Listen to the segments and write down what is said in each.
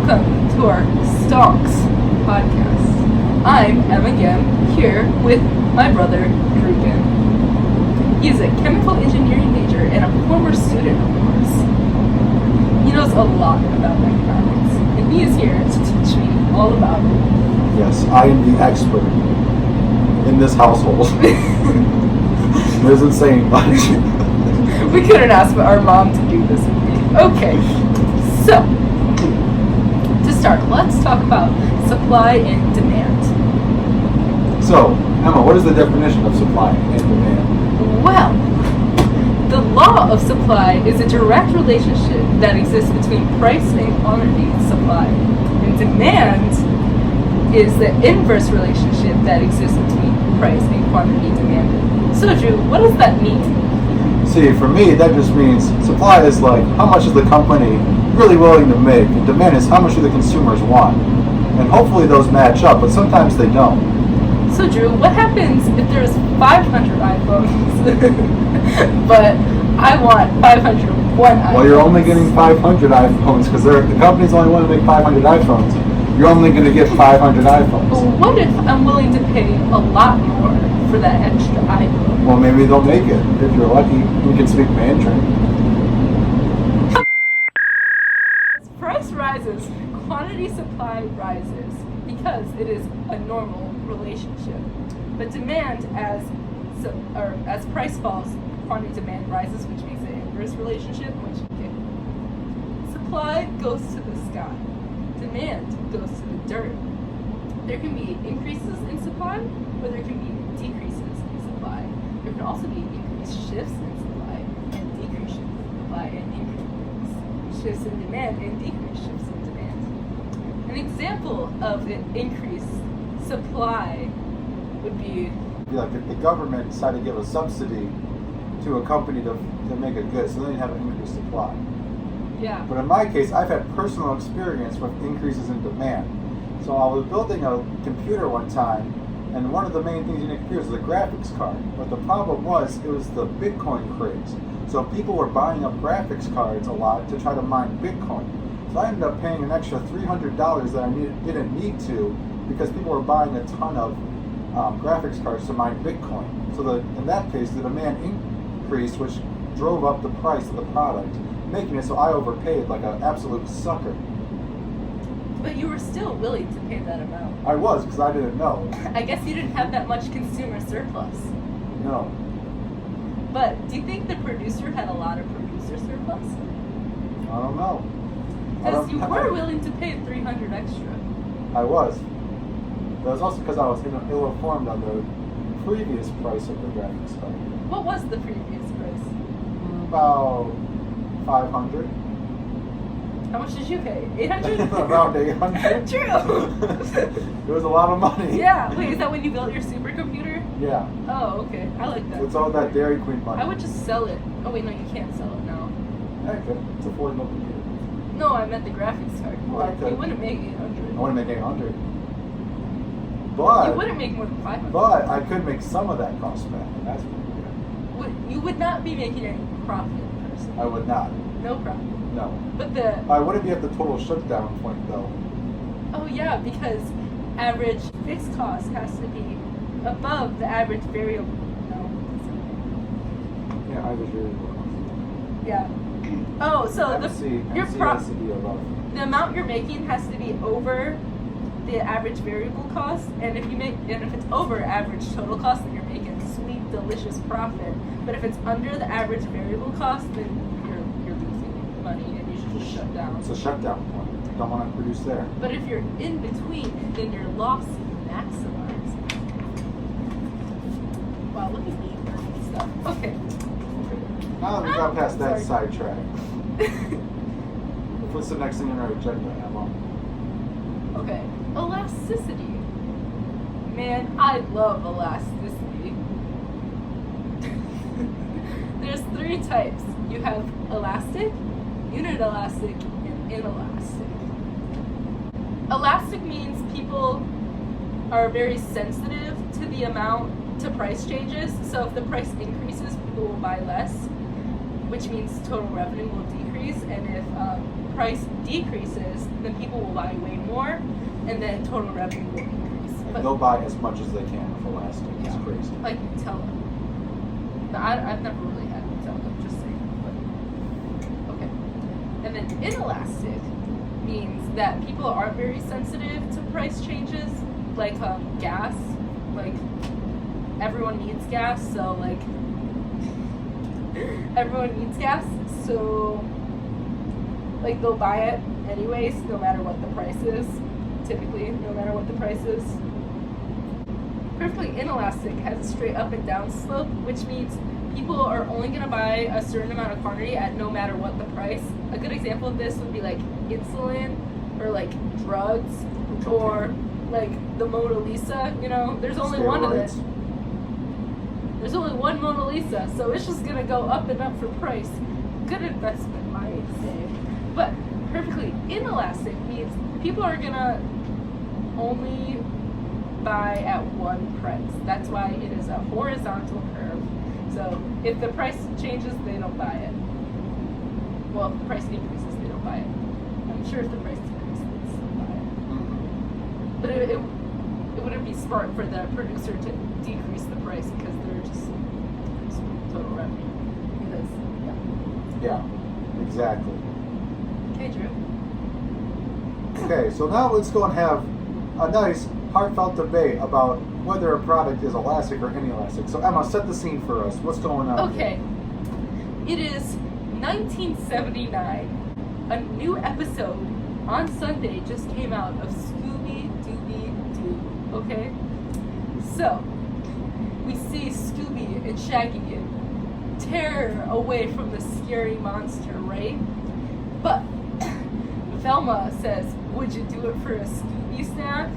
welcome to our Stonks Podcast. I'm Emma Gem, here with my brother, Ruben. He is a chemical engineering major and a former student of yours. He knows a lot about economics, and he is here to teach me all about it. Yes, I am the expert in this household. It isn't saying much. We couldn't ask our mom to do this with me. Okay, so, to start, let's talk about supply and demand. So, Emma, what is the definition of supply and demand? Well, the law of supply is a direct relationship that exists between price and quantity supply. And demand is the inverse relationship that exists between price and quantity demanded. So, Drew, what does that mean? See, for me, that just means supply is like how much is the company really willing to make, and demand is how much do the consumers want. And hopefully those match up, but sometimes they don't. So, Drew, what happens if there's 500 iPhones, but I want 501 iPhones? Well, you're only getting 500 iPhones because the companies only want to make 500 iPhones. You're only going to get 500 iPhones. But what if I'm willing to pay a lot more for that extra iPhone? Well, maybe they'll make it. If you're lucky, we can speak Mandarin. As price rises, quantity supply rises because it is a normal relationship. But demand, as price falls, quantity demand rises, which makes it an inverse relationship, which supply goes to the sky. Demand goes to the dirt. There can be increases in supply, or there can be decreases in supply. There can also be increased shifts in supply, and decreased shifts in supply, and increased shifts in demand, and decreased shifts in demand. An example of an increased supply would be like if the government decided to give a subsidy to a company to make a good, so then you have an increased supply. Yeah. But in my case, I've had personal experience with increases in demand. So I was building a computer one time, and one of the main things you need a computer is a graphics card. But the problem was, it was the Bitcoin craze. So people were buying up graphics cards a lot to try to mine Bitcoin. So I ended up paying an extra $300 that I didn't need to, because people were buying a ton of graphics cards to mine Bitcoin. So in that case, the demand increased, which drove up the price of the product, making it so I overpaid like an absolute sucker. But you were still willing to pay that amount. I was, because I didn't know. I guess you didn't have that much consumer surplus. No. But do you think the producer had a lot of producer surplus? I don't know. Because you were willing to pay $300 extra. I was. That was also because I was ill-informed on the previous price of the graphics card. What was the previous price? About 500. How much did you pay? 800? Around 800. True. It was a lot of money. Yeah. Wait, is that when you built your supercomputer? Yeah. Oh, okay. I like that. It's all that Dairy Queen money. I would just sell it. Oh wait, no, you can't sell it now. I could. It's a affordable computer. No, I meant the graphics card. Well, I could. You wouldn't make 800. I want to make 800. But you wouldn't make more than 500. But I could make some of that cost back, and that's pretty good. You would not be making any profit, personally. I would not. No profit. No. But I wouldn't be at the total shutdown point though. Oh yeah, because average fixed cost has to be above the average variable. No. Yeah, average variable cost. Yeah. Oh, so your has to be above. The amount you're making has to be over the average variable cost, and if it's over average total cost, then you're making sweet, delicious profit. But if it's under the average variable cost, then you're losing money, and you should just shut down. It's a shutdown point. Don't want to produce there. But if you're in between, then your loss is maximized. Wow, look at me learning stuff. Okay. Now that we got past that sidetrack, what's the next thing on our agenda, Emma? Okay, elasticity. Man, I love elasticity. There's 3 types. You have elastic, unit elastic, and inelastic. Elastic means people are very sensitive to the amount to price changes. So if the price increases, people will buy less, which means total revenue will decrease. And if price decreases, then people will buy way more, and then total revenue will increase. And they'll buy as much as they can of elastic. It's crazy. Like Nutella. No, I've never really had Nutella, just saying. But, okay. And then inelastic means that people aren't very sensitive to price changes, like gas. Like, everyone needs gas, so like everyone needs gas, so like they'll buy it anyways, no matter what the price is. Typically, no matter what the price is. Perfectly inelastic has a straight up and down slope, which means people are only going to buy a certain amount of quantity at no matter what the price. A good example of this would be like insulin, or like drugs, or like the Mona Lisa. You know, there's only one of it. There's only one Mona Lisa, so it's just gonna go up and up for price. Good investment, I'd say. But perfectly inelastic means people are gonna only buy at one price. That's why it is a horizontal curve. So if the price changes, they don't buy it. Well, if the price decreases, they don't buy it. I'm sure if the price decreases, they still buy it. But it wouldn't be smart for the producer to decrease the price because they're just increasing total revenue. Because, Yeah, exactly. Okay, Drew. Okay, so now let's go and have a nice, heartfelt debate about whether a product is elastic or inelastic. So Emma, set the scene for us. What's going on? Okay. It is 1979. A new episode on Sunday just came out of Scooby-Dooby-Doo. Okay? So, we see Scooby and Shaggy tear away from the scary monster, right? But Velma says, would you do it for a Scooby snack?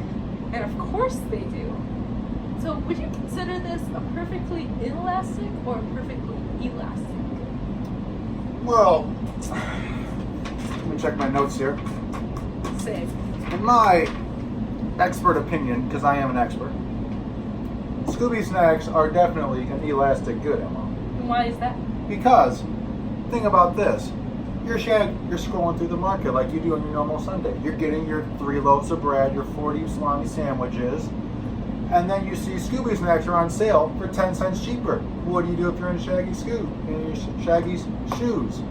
And of course they do. So would you consider this a perfectly inelastic or a perfectly elastic? Well, let me check my notes here. Same. In my expert opinion, because I am an expert, Scooby snacks are definitely an elastic good, Emma. And why is that? Because, think about this. You're scrolling through the market like you do on your normal Sunday. You're getting your 3 loaves of bread, your 40 salami sandwiches, and then you see Scooby snacks are on sale for 10 cents cheaper. What do you do if you're in Shaggy's shoes?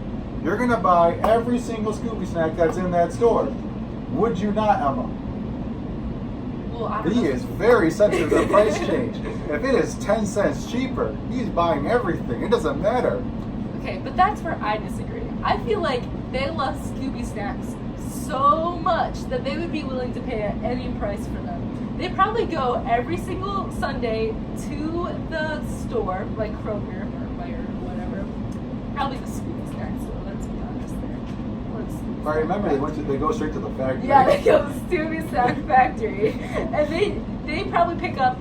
You're going to buy every single Scooby snack that's in that store. Would you not, Emma? Well, He is very sensitive to price change. If it is 10 cents cheaper, he's buying everything. It doesn't matter. Okay, but that's where I disagree. I feel like they love Scooby snacks so much that they would be willing to pay any price for them. They probably go every single Sunday to the store, like Kroger or Meijer or whatever. Probably the Scooby snack store, let's be honest there. I remember they go straight to the factory. Yeah, they go to the Scooby snack factory. And they probably pick up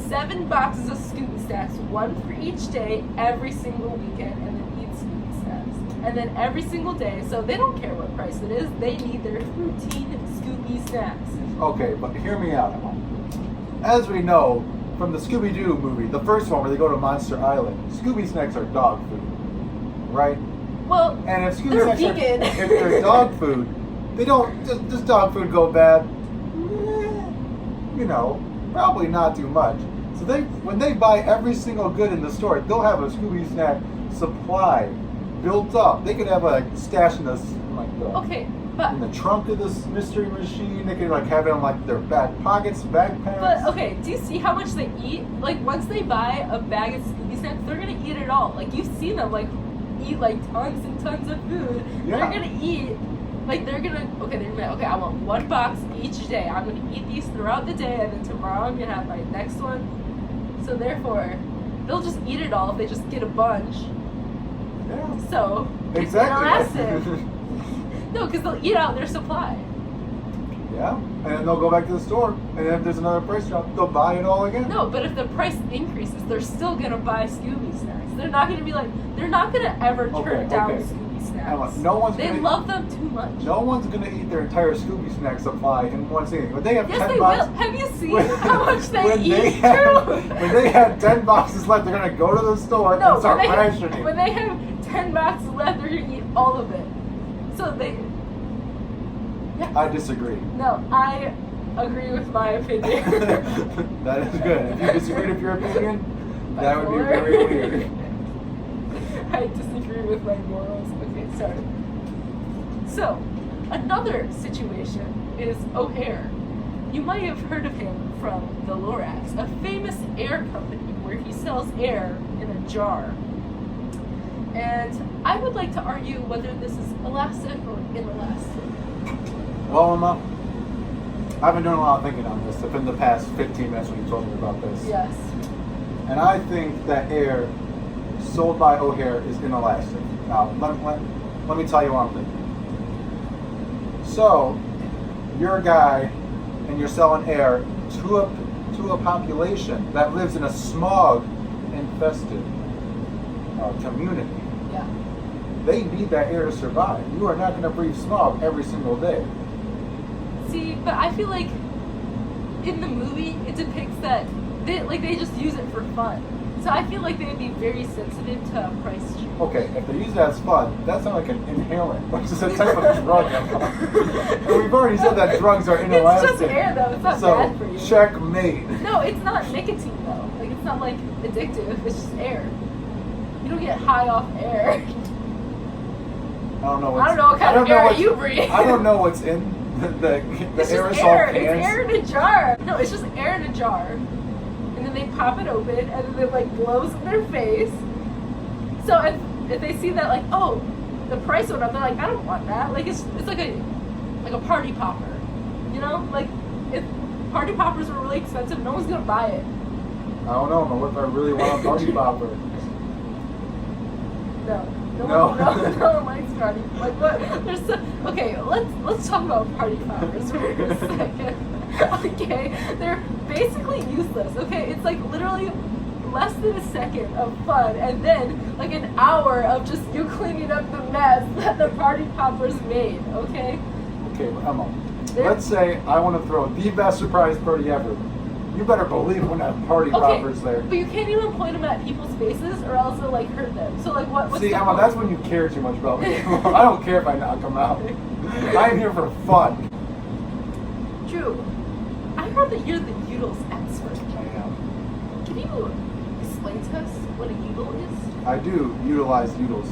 7 boxes of Scooby snacks, 1 for each day, every single weekend, and then eat Scooby snacks. And then every single day, so they don't care what price it is, they need their routine Scooby snacks. Okay, but hear me out, Emma. As we know from the Scooby-Doo movie, the first one where they go to Monster Island, Scooby snacks are dog food, right? Well, and if Scooby they're snacks vegan. if they're dog food, they don't. Does dog food go bad? You know, probably not too much. So when they buy every single good in the store, they'll have a Scooby snack supply built up. They could have a stash in okay, but in the trunk of this mystery machine. They could have it in their back pockets, backpacks. But okay, do you see how much they eat? Like once they buy a bag of Scooby snacks, they're gonna eat it all. Like you've seen them eat tons and tons of food. Yeah. They're gonna eat. Okay, I want 1 box each day. I'm gonna eat these throughout the day, and then tomorrow I'm gonna have my next one. So therefore, they'll just eat it all if they just get a bunch. Yeah. So Exactly. it's inelastic. No, because they'll eat out their supply. Yeah, and then they'll go back to the store, and if there's another price drop, they'll buy it all again. No, but if the price increases, they're still gonna buy Scooby snacks. They're not gonna ever turn down Scooby snacks. Emma, they love them too much. No one's gonna eat their entire Scooby snack supply in one sitting. When they have Yes, 10 they boxes, will. Have you seen how much they when eat? when they have 10 boxes left, they're gonna go to the store and start rationing. When they have 10 boxes left, they're gonna eat all of it. So I disagree. No, I agree with my opinion. That is good. If you disagreed with your opinion, that would be very weird. I disagree with my morals. Okay, sorry. So, another situation is O'Hare. You might have heard of him from the Lorax, a famous air company where he sells air in a jar. And I would like to argue whether this is elastic or inelastic. Well, Emma, I've been doing a lot of thinking on this within the past 15 minutes when you told me about this. Yes. And I think that air sold by O'Hare is inelastic. Now, let me tell you what I'm thinking. So, you're a guy and you're selling air to a population that lives in a smog-infested community. Yeah. They need that air to survive. You are not going to breathe smog every single day. See, but I feel like in the movie it depicts that they just use it for fun. So I feel like they'd be very sensitive to a price change. Okay, if they use it as fun, that's not like an inhalant, which is a type of drug. And we've already said that drugs are inelastic. It's just air though, it's not bad for you. Checkmate. No, it's not nicotine though. Like it's not like addictive, it's just air. You don't get high off air. I don't know what kind of air you breathe. I don't know what's in the it's aerosol air. cans. It's air in a jar. No, it's just air in a jar. And then they pop it open and then it like blows in their face. So if they see that like, oh, the price went up, they're like, I don't want that. Like it's like a party popper. You know? Like if party poppers were really expensive, no one's gonna buy it. I don't know, but what if I really want a party popper? No. No No. one likes party. Like what? There's so, okay. Let's talk about party poppers for a second. Okay, they're basically useless. Okay, it's like literally less than a second of fun, and then like an hour of just you cleaning up the mess that the party poppers made. Okay. Okay, Emma. Let's say I want to throw the best surprise party ever. You better believe we're gonna have party poppers there. But you can't even point them at people's faces, or else it'll like hurt them. So like what? See, Emma, that's when you care too much about me. I don't care if I knock them out. I'm here for fun. Drew, I heard that you're the Udals expert. I am. Can you explain to us what a Udal is? I do utilize Udals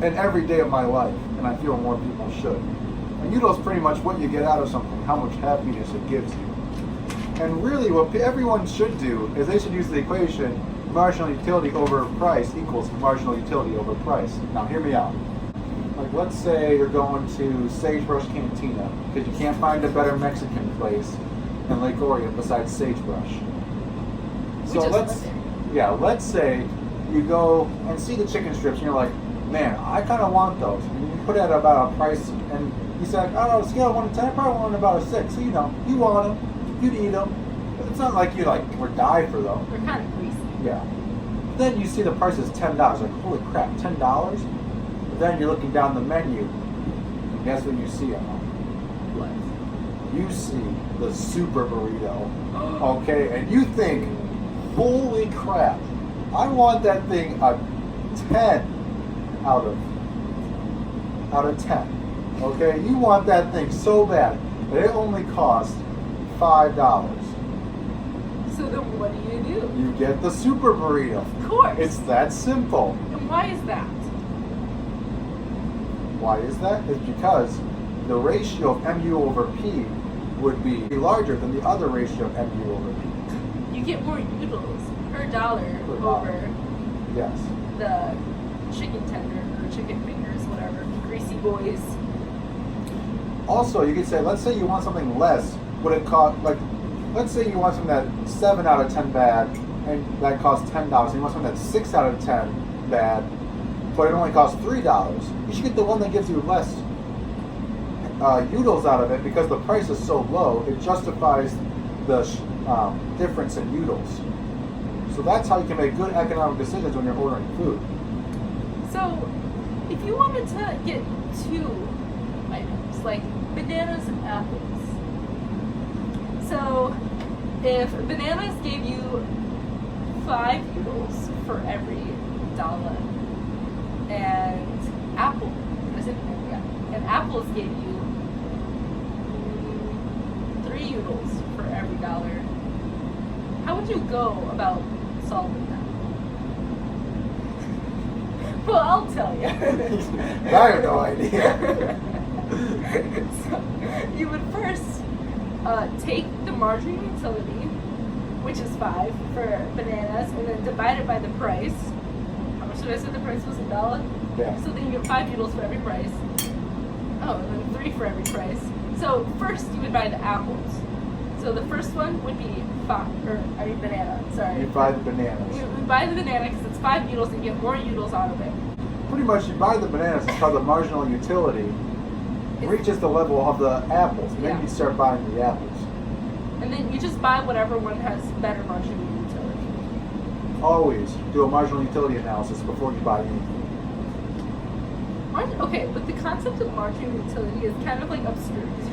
in every day of my life, and I feel more people should. A Udal is pretty much what you get out of something, how much happiness it gives you. And really, what everyone should do is they should use the equation marginal utility over price equals marginal utility over price. Now, hear me out. Like, let's say you're going to Sagebrush Cantina because you can't find a better Mexican place in Lake Orion besides Sagebrush. So let's say you go and see the chicken strips and you're like, man, I kind of want those. And you put it at about a price, and you say, I don't know, scale of 1 to 10, I probably want about a 6. So you know, you want them. You'd eat them. But it's not like you would die for them. They're kind of greasy. Yeah. Then you see the price is $10. Like, holy crap, $10? But then you're looking down the menu, and guess what you see, Emma? What? You see the super burrito. Okay, and you think, holy crap, I want that thing a 10 out of 10. Okay, you want that thing so bad, but it only costs $5. So then what do? You get the super burrito. Of course. It's that simple. And why is that? Why is that? It's because the ratio of MU over P would be larger than the other ratio of MU over P. You get more noodles per dollar over Yes. the chicken tender or chicken fingers, whatever, greasy boys. Also, you could say, let's say you want something less. Would it cost, like, let's say you want something that's 7 out of 10 bad, and that costs $10. And you want something that's 6 out of 10 bad, but it only costs $3. You should get the one that gives you less noodles out of it, because the price is so low, it justifies the difference in noodles. So that's how you can make good economic decisions when you're ordering food. So, if you wanted to get 2 items, like bananas and apples. So, if bananas gave you 5 noodles for every dollar, and apples gave you would you go about solving that? Well, I'll tell you. I have no idea. So, you would first take the margarine utility, which is 5 for bananas, and then divide it by the price. How much did I say the price was? $1? Yeah. So then you get 5 noodles for every price. Oh, and then 3 for every price. So first you would buy the apples. So the first one would be banana. Sorry. You buy the bananas. You would buy the banana because it's 5 noodles and you get more noodles out of it. Pretty much, you buy the bananas. It's called the marginal utility. Reaches the level of the apples, and then you start buying the apples. And then you just buy whatever one has better marginal utility. Always do a marginal utility analysis before you buy anything. Okay, but the concept of marginal utility is kind of like obscure because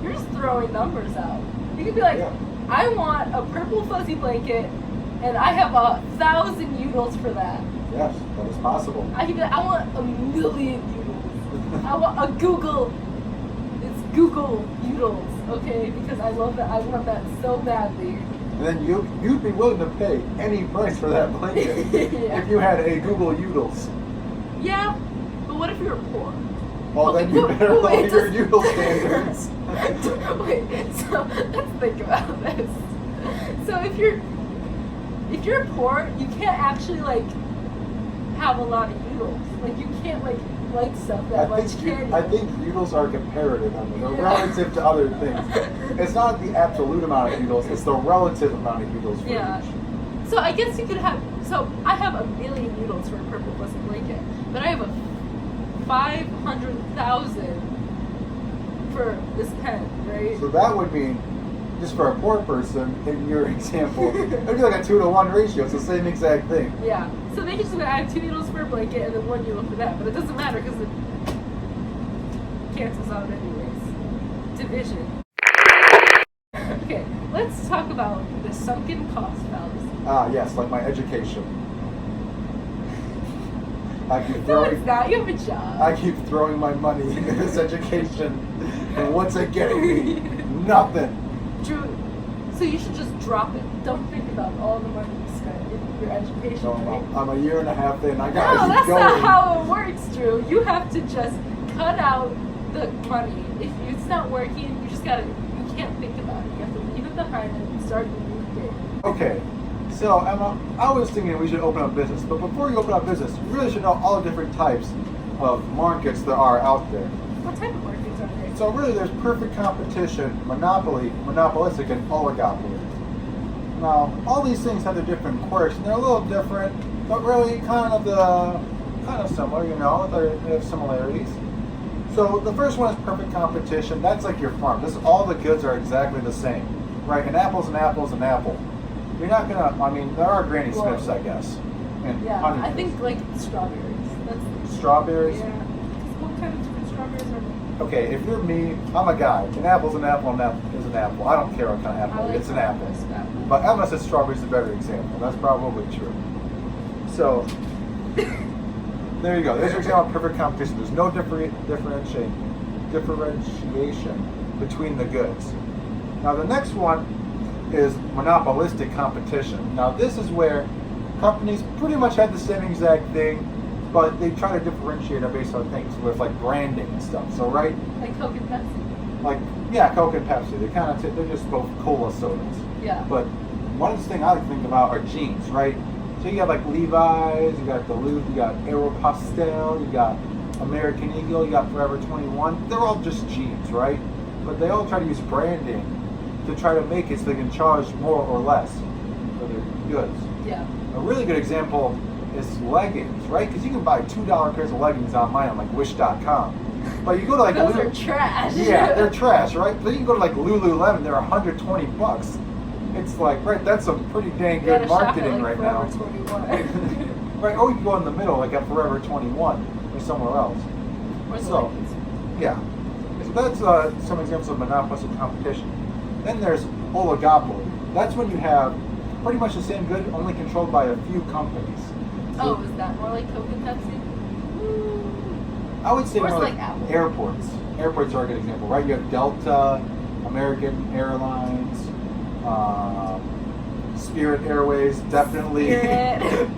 you're just throwing numbers out. You could be like, I want a purple fuzzy blanket, and I have 1,000 noodles for that. Yes, that is possible. I could be like, I want 1 million noodles. I want a Google. It's Google noodles, okay? Because I love that. I want that so badly. And then you'd be willing to pay any price for that blanket if you had a Google Noodles. Yeah, but what if you were poor? Well, then you better lower your noodle standards. Wait, so let's think about this. So if you're poor, you can't actually have a lot of noodles. You can't like stuff that much, can you? I think noodles are comparative. I mean, they're relative to other things. It's not the absolute amount of noodles, it's the relative amount of noodles for each. So I guess you could have, so I have 1 million noodles for a purple fuzzy blanket, but I have a 500,000 for this pen, right? So that would mean, just for a poor person, in your example, it would be like a 2-to-1 ratio. It's the same exact thing. Yeah. So they just I have 2 noodles for a blanket and then 1 noodle for that, but it doesn't matter because it cancels out anyways. Division. Okay, let's talk about the sunken cost fallacy. Ah, yes, like my education. No, it's not. You have a job. I keep throwing my money into this education, and what's it getting me? Nothing. Drew, so you should just drop it. Don't think about all the money you spent in your education. No, I'm a year and a half in. I gotta keep that's going. not how it works, Drew. You have to just cut out the money. If it's not working, you can't think about it. You have to leave it behind and start the new day. Okay. So, Emma, I was thinking we should open up business. But before you open up business, you really should know all the different types of markets there are out there. What type of markets are there? So really there's perfect competition, monopoly, monopolistic, and oligopoly. Now, all these things have their different quirks, and they're a little different, but really kind of similar, they have similarities. So the first one is perfect competition. That's like your farm. All the goods are exactly the same, right? An apple's an apple's an apple. You're not gonna, there are Granny Smiths, I guess. And honey I think strawberries. Strawberries? Yeah. What kind of different strawberries are there? Okay, if you're me, I'm a guy. An apple's an apple, an apple is an apple. I don't care what kind of apple, it's an apple. But Emma says strawberries is a better example. That's probably true. So, there you go. There's your example of perfect competition. There's no differentiation between the goods. Now the next one is monopolistic competition. Now this is where companies pretty much have the same exact thing, but they try to differentiate it based on things with branding and stuff. So right, like Coke and Pepsi. Coke and Pepsi. They're just both cola sodas. Yeah. But one of the things I like to think about are jeans, right? So you have Levi's, you got Duluth, you got Aeropostale, you got American Eagle, you got Forever 21. They're all just jeans, right? But they all try to use branding to try to make it so they can charge more or less for their goods. Yeah. A really good example is leggings, right? Because you can buy $2 pairs of leggings online on Wish.com. But you go to those are trash. Yeah, they're trash, right? But you can go to Lululemon, they're $120. It's right, that's some pretty dang good marketing right now. Right, or you can go in the middle, at Forever 21 or somewhere else. Yeah. So that's some examples of monopolistic competition. Then there's oligopoly. That's when you have pretty much the same good, only controlled by a few companies. So, is that more like Coke and Pepsi? I would say more like Apple. Airports. Airports are a good example, right? You have Delta, American Airlines, Spirit Airways, definitely. Spirit.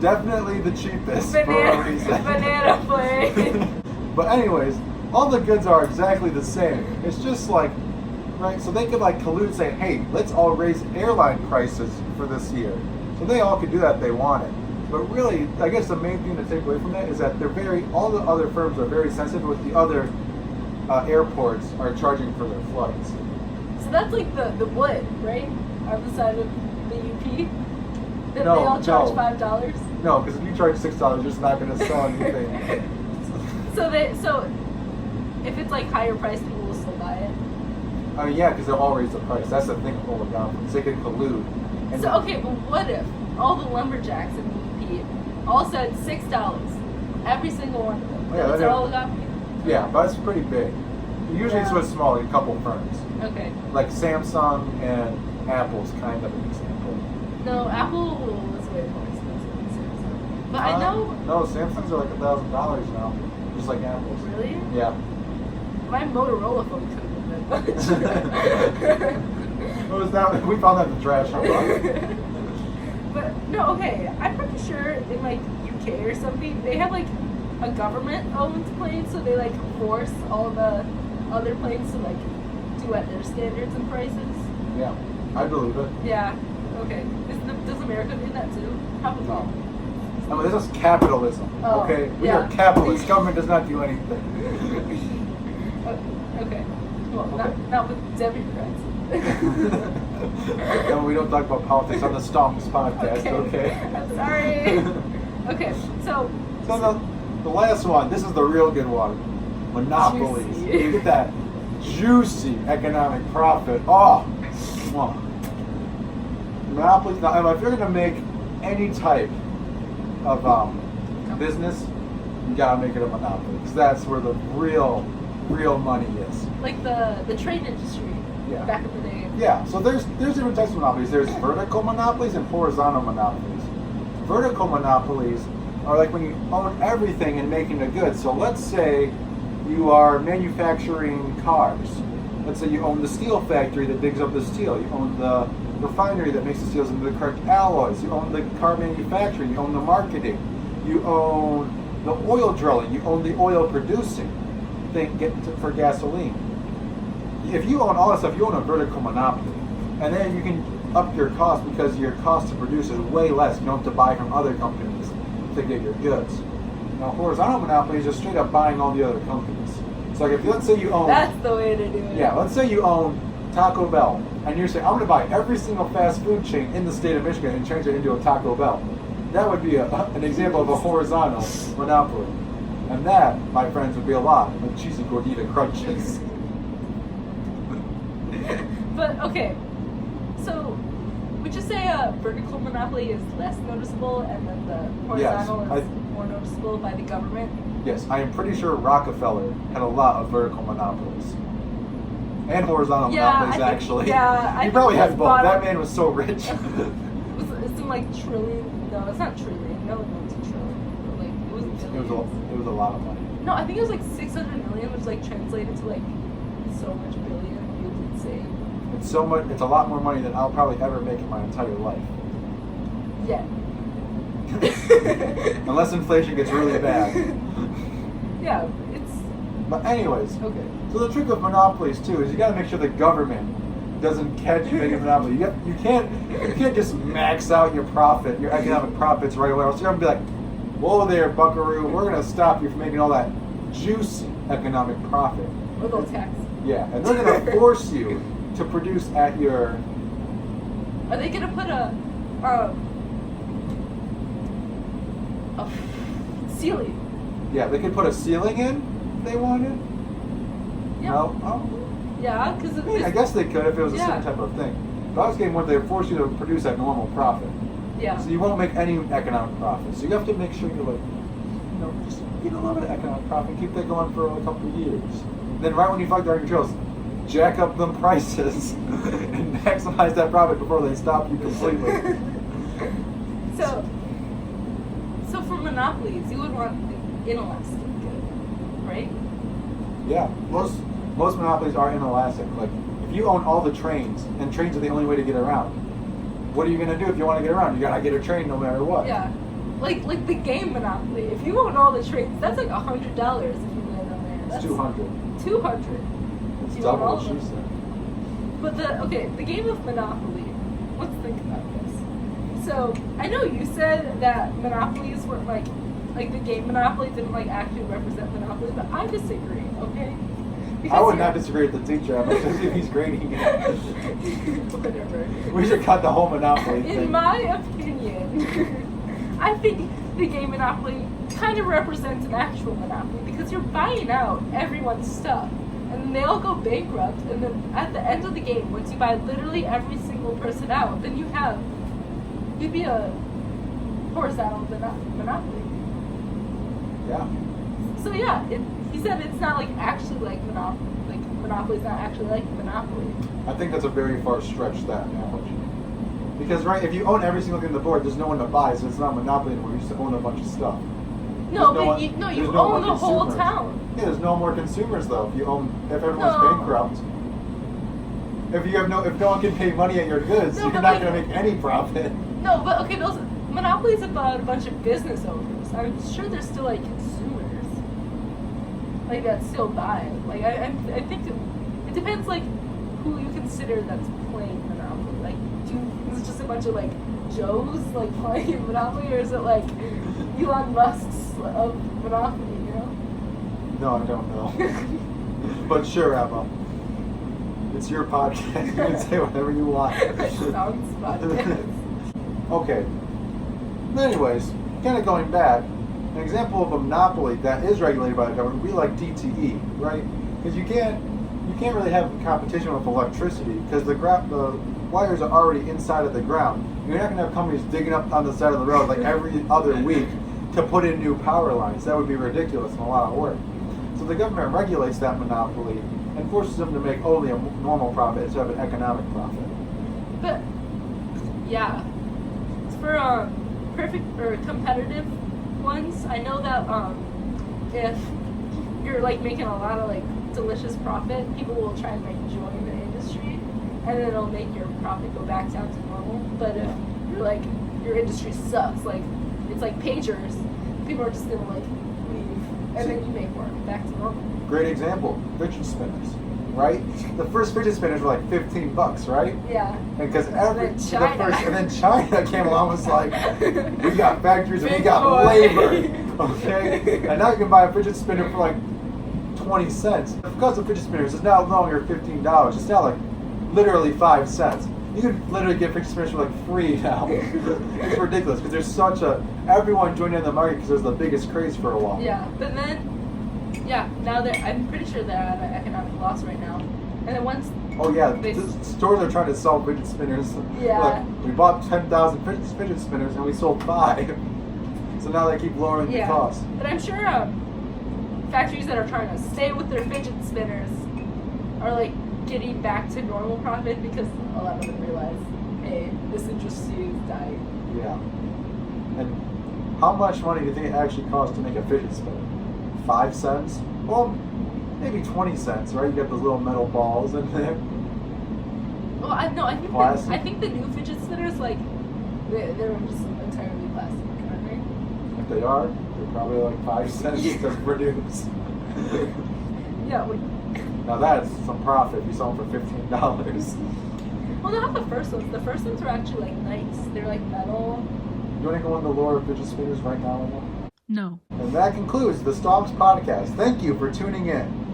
Definitely the cheapest for a reason. Banana plane. But anyways, all the goods are exactly the same. It's just like, right, so they could like collude saying, hey, let's all raise airline prices for this year. So they all could do that if they wanted. But really, I guess the main thing to take away from that is that all the other firms are very sensitive with the other airports are charging for their flights. So that's like the wood, right? On the side of the UP? That No, they all charge no. $5? No, because if you charge $6, you're just not going to sell anything. So if it's like higher price, people will still buy it. I mean, yeah, because they'll all raise the price. That's the thing with oligopolies. They can collude. And So okay, but what if all the lumberjacks in the UP all said $6? Every single one of them. Oh, yeah, That's that- their oligopoly? Yeah, but it's pretty big. Usually it's Yeah. with small, like a couple firms. Okay. Like Samsung and Apple's kind of an example. No, Apple was way more expensive than Samsung. But I know. No, Samsungs are like $1,000 now, just like Apple's. Really? Yeah. My Motorola phone could have been that much. What was that? We found that in the trash. But no, okay. I'm pretty sure in like UK or something, they have like a government-owned plane, so they like force all the other planes to like do at their standards and prices. Yeah, I believe it. Yeah. Okay. Does America do that too? Probably. No. I mean, this is capitalism. Oh, Okay, we yeah. are capitalists. Government does not do anything. Okay. Well, Okay. not with Democrats. And we don't talk about politics on the Stonks Podcast. Okay. I'm sorry. Okay. So The last one, this is the real good one. Monopolies. Juicy. You get that juicy economic profit. Oh, mwah. Monopolies. Now, if you're going to make any type of business, you got to make it a monopoly. Because that's where the real money is. like the train industry. Yeah. Back in the day. Yeah, so there's different types of monopolies. There's vertical monopolies and horizontal monopolies. Vertical monopolies are like when you own everything and making the goods. So let's say you are manufacturing cars. Let's say you own the steel factory that digs up the steel. You own the refinery that makes the steels into the correct alloys. You own the car manufacturing. You own the marketing. You own the oil drilling. You own the oil producing thing for gasoline. If you own all that stuff, you own a vertical monopoly. And then you can up your cost because your cost to produce is way less. You don't have to buy from other companies to get your goods. Now, horizontal monopoly is just straight up buying all the other companies. So like if let's say you own... That's the way to do it. Yeah, let's say you own Taco Bell, and you're saying, I'm going to buy every single fast food chain in the state of Michigan and change it into a Taco Bell. That would be an example of a horizontal monopoly. And that, my friends, would be a lot of cheesy gordita crunches. But okay, so would you say a vertical monopoly is less noticeable, and then the horizontal is more noticeable by the government? Yes, I am pretty sure Rockefeller had a lot of vertical monopolies. And horizontal monopolies, actually. Yeah, he probably had both. That man was so rich. It's in like trillion. No, it's not trillion. No, it's a trillion. But like it was billions. It was a lot of money. No, I think it was like 600 million, which like translated to like so much billion. It was insane. It's so much. It's a lot more money than I'll probably ever make in my entire life. Yeah. Unless inflation gets really bad. Yeah, it's But anyways, okay. so the trick of monopolies too is you got to make sure the government doesn't catch you making a monopoly. You can't just max out your profit, your economic profits right away. Or else you're gonna be like, whoa there, buckaroo, we're gonna stop you from making all that juicy economic profit. Or they'll tax. Yeah, and they're gonna force you to produce at your. Are they gonna put a ceiling? Yeah, they could put a ceiling in if they wanted. Yeah. No? Oh. Yeah, because I guess they could if it was a Yeah. certain type of thing. But I was getting one, they force you to produce at normal profit. Yeah. So you won't make any economic profit. So you have to make sure you're like, just get a little bit of economic profit, keep that going for a couple of years. Then right when you find out your controls, jack up them prices and maximize that profit before they stop you completely. So for monopolies, you would want the inelastic good, right? Yeah, most monopolies are inelastic. Like if you own all the trains, and trains are the only way to get around, what are you gonna do if you want to get around? You gotta get a train no matter what. Yeah. Like the game Monopoly. If you own all the trains, that's like $100 if you land on there. That's It's 200. 200. It's You double own all what of she them. said. But the game of Monopoly. Let's think about this. So I know you said that monopolies weren't like the game Monopoly didn't like actually represent Monopoly, but I disagree. Okay. I would not disagree with the teacher. I'm just if he's grading it. Whatever. We should cut the whole Monopoly thing. In my opinion, I think the game Monopoly kind of represents an actual Monopoly because you're buying out everyone's stuff. And then they all go bankrupt, and then at the end of the game, once you buy literally every single person out, then you'd be a horizontal Monopoly. Yeah. So yeah, he said it's not like actually like Monopoly. Like Monopoly's not actually like Monopoly. I think that's a very far stretch, that analogy. Because, right, if you own every single thing on the board, there's no one to buy, so it's not Monopoly anymore. You used to own a bunch of stuff. No, There's but there's you no own more the whole consumers. town. Yeah, there's no more consumers though. If everyone's No. bankrupt, if no one can pay money at your goods, No, you're but not like- going to make any profit. No, but okay, those Monopoly's about a bunch of business owners. I'm sure there's still like consumers, like that still buy. Like I think it depends like who you consider that's playing Monopoly. Like, is it just a bunch of like Joes like playing Monopoly, or is it like Elon Musk's of Monopoly? You know? No, I don't know. But sure, Emma. It's your podcast. You can say whatever you want. Stonks Podcast. Okay. Anyways, kind of going back, an example of a monopoly that is regulated by the government would be like DTE, right? Because you can't really have competition with electricity because the wires are already inside of the ground. You're not going to have companies digging up on the side of the road like every other week to put in new power lines. That would be ridiculous and a lot of work. So the government regulates that monopoly and forces them to make only a normal profit instead of an economic profit. But yeah, for perfect or competitive ones, I know that if you're like making a lot of like delicious profit, people will try and like join the industry, and then it'll make your profit go back down to normal. But if you're like your industry sucks, like it's like pagers, people are just gonna like leave, and then you make more back to normal. Great example, fidget spinners, right? The first fidget spinners were like $15, right? Yeah. And because And then China came along and was like, we got factories and we Big got boy. labor, okay? And now you can buy a fidget spinner for like 20 cents. Because of fidget spinners, it's now no longer $15. It's now like literally 5 cents. You can literally get fidget spinners for like free now. It's ridiculous because there's everyone joined in the market because it was the biggest craze for a while. Yeah, but then, now I'm pretty sure they're at an economic loss right now. And then once. Oh yeah, They- the stores are trying to sell fidget spinners. Yeah. Like, we bought 10,000 fidget spinners and we sold 5. So now they keep lowering the cost. But I'm sure factories that are trying to stay with their fidget spinners are like getting back to normal profit because a lot of them realize, hey, this industry is dying. Yeah. And how much money do you think it actually costs to make a fidget spinner? 5 cents? Well, maybe 20 cents, right? You got those little metal balls in there. Well, I think the new fidget spinners, like, they're just entirely plastic, aren't they? If they are, they're probably like 5 cents to produce. Yeah. Now that's some profit if you sell them for $15. Well, not the first ones. The first ones are actually like nice. They're like metal. You want to go into the lore of fidget spinners right now, Emma? No. And that concludes the Stonks Podcast. Thank you for tuning in.